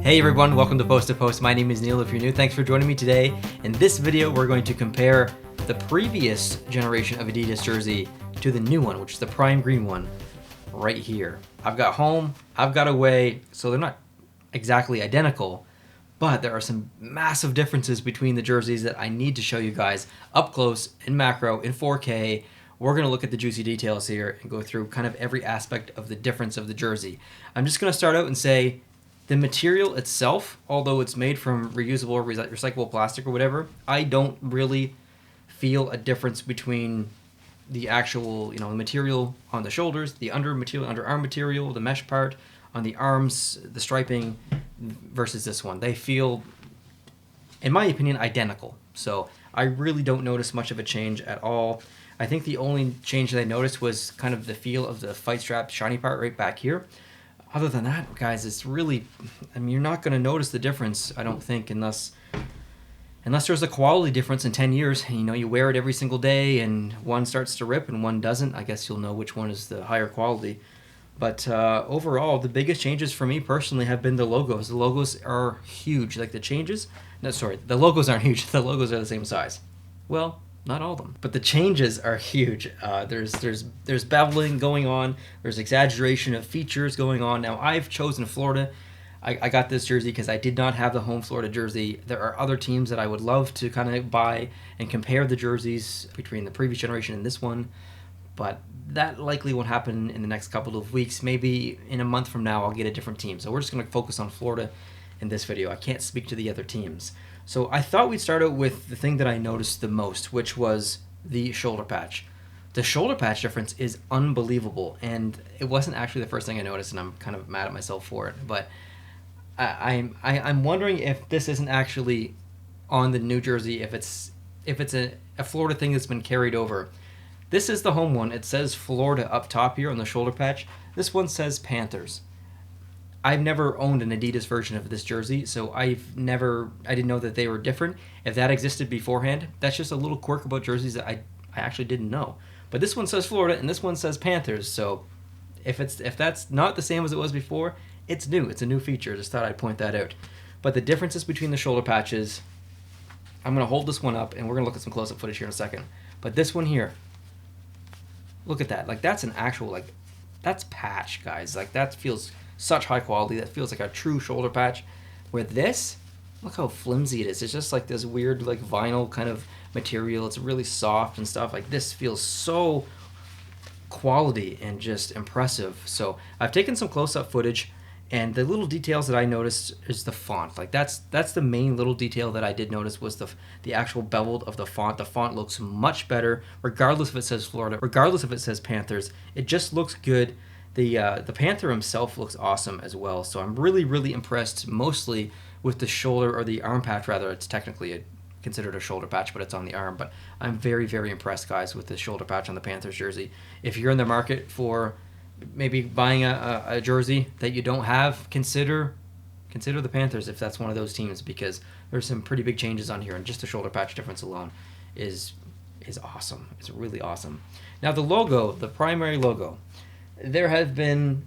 Hey everyone, welcome to Post to Post. My name is Neil. If you're new, thanks for joining me today. In this video, we're going to compare the previous generation of Adidas jersey to the new one, which is the prime green one right here. I've got home, I've got away, so they're not exactly identical, but there are some massive differences between the jerseys that I need to show you guys up close, in macro, in 4K. We're going to look at the juicy details here and go through kind of every aspect of the difference of the jersey. I'm just going to start out and say the material itself, although it's made from reusable or recyclable plastic or whatever, I don't really feel a difference between the actual, the material on the shoulders, the underarm material, the mesh part on the arms, the striping versus this one. They feel, in my opinion, identical. So I really don't notice much of a change at all. I think the only change that I noticed was kind of the feel of the fight strap shiny part right back here. Other than that, guys, it's really, you're not going to notice the difference, I don't think, unless there's a quality difference in 10 years. You wear it every single day and one starts to rip and one doesn't. I guess you'll know which one is the higher quality. But overall, the biggest changes for me personally have been the logos. The logos are huge. The logos aren't huge. The logos are the same size. Well, not all of them, but the changes are huge. There's beveling going on. There's exaggeration of features going on. Now, I've chosen Florida. I got this jersey because I did not have the home Florida jersey. There are other teams that I would love to kind of buy and compare the jerseys between the previous generation and this one, but that likely won't happen in the next couple of weeks. Maybe in a month from now, I'll get a different team. So we're just going to focus on Florida in this video. I can't speak to the other teams. So I thought we'd start out with the thing that I noticed the most, which was the shoulder patch. The shoulder patch difference is unbelievable, and it wasn't actually the first thing I noticed, and I'm kind of mad at myself for it. But I'm wondering if this isn't actually on the New Jersey, if it's a Florida thing that's been carried over. This is the home one. It says Florida up top here on the shoulder patch. This one says Panthers. I've never owned an Adidas version of this jersey, so I didn't know that they were different. If that existed beforehand, that's just a little quirk about jerseys that I actually didn't know. But this one says Florida and this one says Panthers, so if that's not the same as it was before, it's new. It's a new feature. Just thought I'd point that out. But the differences between the shoulder patches, I'm going to hold this one up and we're going to look at some close-up footage here in a second. But this one here, look at that. That's an actual, that's patch, guys. That feels such high quality. That feels like a true shoulder patch. With this, look how flimsy it is. It's just this weird vinyl kind of material. It's really soft and stuff. This feels so quality and just impressive. So I've taken some close-up footage, and the little details that I noticed is the font. That's the main little detail that I did notice was the actual beveled of the font. The font looks much better, regardless if it says Florida, regardless if it says Panthers. It just looks good. The Panther himself looks awesome as well. So I'm really, really impressed, mostly with the shoulder, or the arm patch rather. It's technically considered a shoulder patch, but it's on the arm. But I'm very, very impressed, guys, with the shoulder patch on the Panthers jersey. If you're in the market for maybe buying a jersey that you don't have, consider the Panthers if that's one of those teams, because there's some pretty big changes on here, and just the shoulder patch difference alone is awesome. It's really awesome. Now the logo, the primary logo, there have been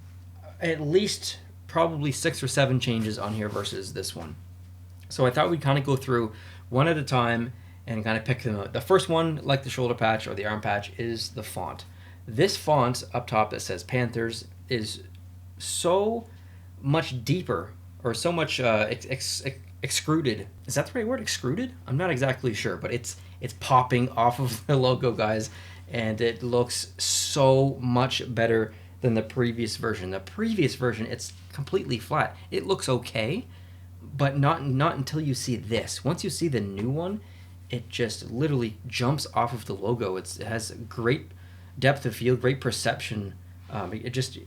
at least probably 6 or 7 changes on here versus this one. So I thought we'd kind of go through one at a time and kind of pick them out. The first one, like the shoulder patch or the arm patch, is the font. This font up top that says Panthers is so much deeper, or so much extruded. Is that the right word, extruded? I'm not exactly sure, but it's popping off of the logo, guys, and it looks so much better than the previous version. The previous version, it's completely flat. It looks okay, but not until you see this. Once you see the new one, it just literally jumps off of the logo. It has great depth of field, great perception. It just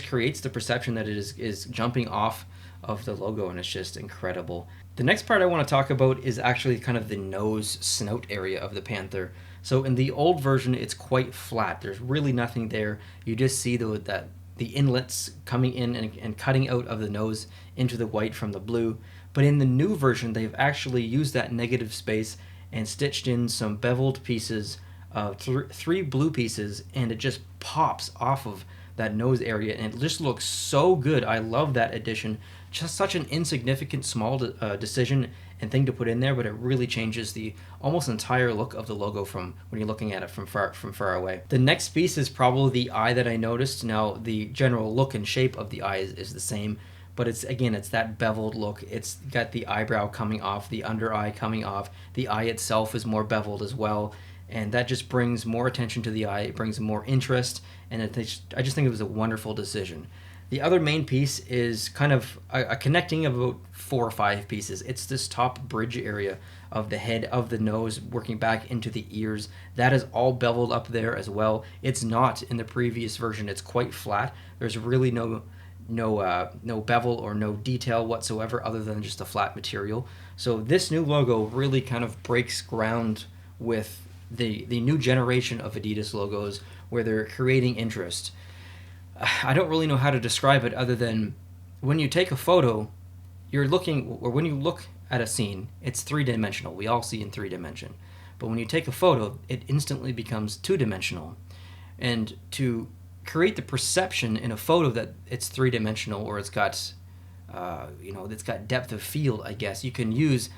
creates the perception that it is jumping off of the logo, and it's just incredible. The next part I want to talk about is actually kind of the nose snout area of the Panther. So in the old version, it's quite flat. There's really nothing there. You just see the inlets coming in and cutting out of the nose into the white from the blue. But in the new version, they've actually used that negative space and stitched in some beveled pieces, 3 blue pieces, and it just pops off of that nose area, and it just looks so good. I love that addition just such an insignificant small decision and thing to put in there, but it really changes the almost entire look of the logo from when you're looking at it from far away. The next piece is probably the eye that I noticed. Now the general look and shape of the eye is the same, but it's that beveled look. It's got the eyebrow coming off, the under eye coming off. The eye itself is more beveled as well, and that just brings more attention to the eye. It brings more interest, and I just think it was a wonderful decision. The other main piece is kind of a connecting of about 4 or 5 pieces. It's this top bridge area of the head, of the nose, working back into the ears. That is all beveled up there as well. It's not in the previous version. It's quite flat. There's really no bevel or no detail whatsoever other than just a flat material. So this new logo really kind of breaks ground with the new generation of Adidas logos where they're creating interest. I don't really know how to describe it other than when you take a photo, when you look at a scene, it's 3-dimensional. We all see in 3-dimension. But when you take a photo, it instantly becomes 2-dimensional. And to create the perception in a photo that it's 3-dimensional or it's got, it's got depth of field, I guess, you can use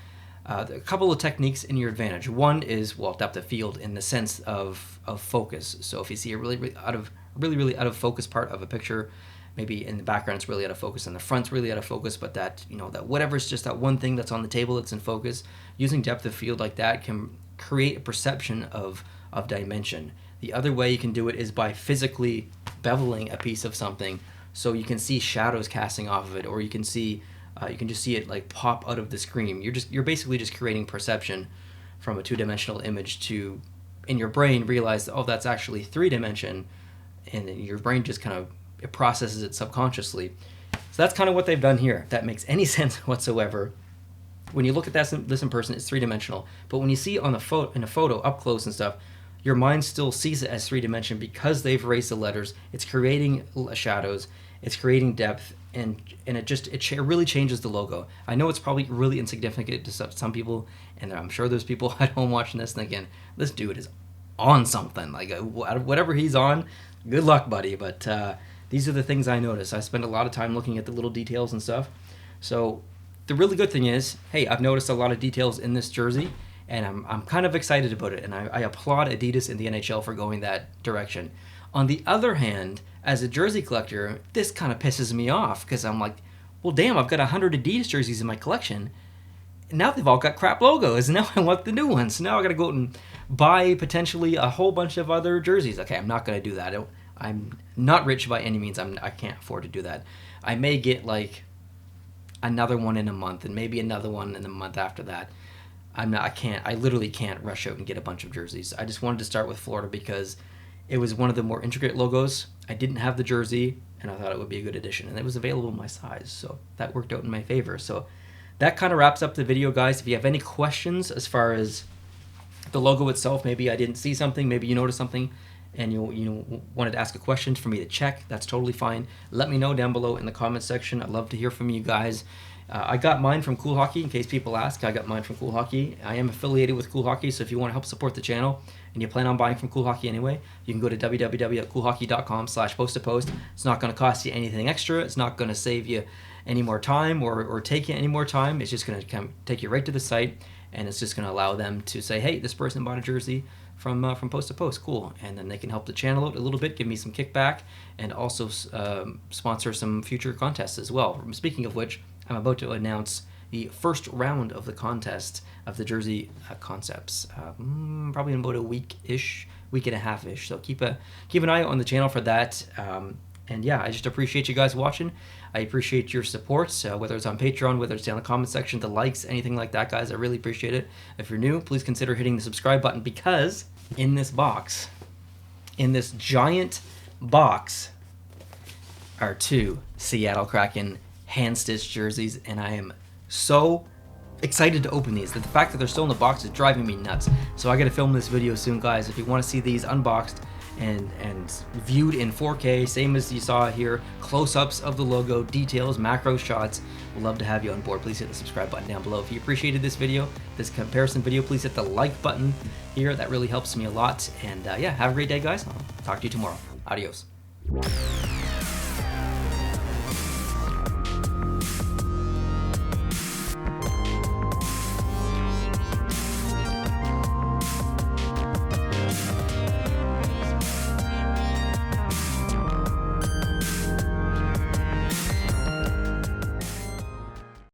a couple of techniques in your advantage. One is, depth of field in the sense of focus. So if you see a really out of focus part of a picture, maybe in the background it's really out of focus and the front's really out of focus, but that whatever's just that one thing that's on the table that's in focus, using depth of field like that can create a perception of dimension. The other way you can do it is by physically beveling a piece of something so you can see shadows casting off of it, or you can see you can just see it like pop out of the screen. You're basically just creating perception from a 2-dimensional image to, in your brain, realize, oh, that's actually 3-dimension, and then your brain just kind of it processes it subconsciously. So that's kind of what they've done here, if that makes any sense whatsoever. When you look at this in person, it's 3-dimensional, but when you see it in a photo up close and stuff, your mind still sees it as 3-dimension because they've raised the letters. It's creating shadows, it's creating depth, and it really changes the logo. I know it's probably really insignificant to some people, and I'm sure there's people at home watching this and again, this dude is on something. Like whatever he's on, good luck, buddy. But these are the things I notice. I spend a lot of time looking at the little details and stuff. So the really good thing is, hey, I've noticed a lot of details in this jersey, and I'm kind of excited about it, and I applaud Adidas and the NHL for going that direction. On the other hand, as a jersey collector, this kind of pisses me off because I'm like, well, damn, I've got 100 Adidas jerseys in my collection. Now they've all got crap logos, and now I want the new ones. So now I got to go out and buy potentially a whole bunch of other jerseys. Okay, I'm not going to do that. I'm not rich by any means. I can't afford to do that. I may get like another one in a month, and maybe another one in the month after that. I literally can't rush out and get a bunch of jerseys. I just wanted to start with Florida because it was one of the more intricate logos. I didn't have the jersey, and I thought it would be a good addition, and it was available in my size, so that worked out in my favor. So that kind of wraps up the video, guys. If you have any questions as far as the logo itself, maybe I didn't see something, maybe you noticed something, and you wanted to ask a question for me to check, that's totally fine. Let me know down below in the comment section. I'd love to hear from you guys. I got mine from Cool Hockey, in case people ask. I got mine from Cool Hockey. I am affiliated with Cool Hockey, so if you want to help support the channel and you plan on buying from Cool Hockey anyway, you can go to www.coolhockey.com/post-to-post. It's not going to cost you anything extra. It's not going to save you any more time or take you any more time. It's just going to take you right to the site, and it's just going to allow them to say, hey, this person bought a jersey from Post to Post, cool. And then they can help the channel out a little bit, give me some kickback, and also sponsor some future contests as well. Speaking of which, I'm about to announce the first round of the contest of the jersey concepts, probably in about a week and a half-ish. So keep an eye out on the channel for that. And yeah, I just appreciate you guys watching. I appreciate your support, whether it's on Patreon, whether it's down in the comment section, the likes, anything like that, guys. I really appreciate it. If you're new, please consider hitting the subscribe button, because in this box, in this giant box, are 2 Seattle Kraken hand-stitched jerseys, and I am so excited to open these. The fact that they're still in the box is driving me nuts. So I got to film this video soon, guys. If you want to see these unboxed and viewed in 4K, same as you saw here, close-ups of the logo, details, macro shots, we'd love to have you on board. Please hit the subscribe button down below. If you appreciated this video, this comparison video, please hit the like button here. That really helps me a lot. And yeah, have a great day, guys. I'll talk to you tomorrow. Adios.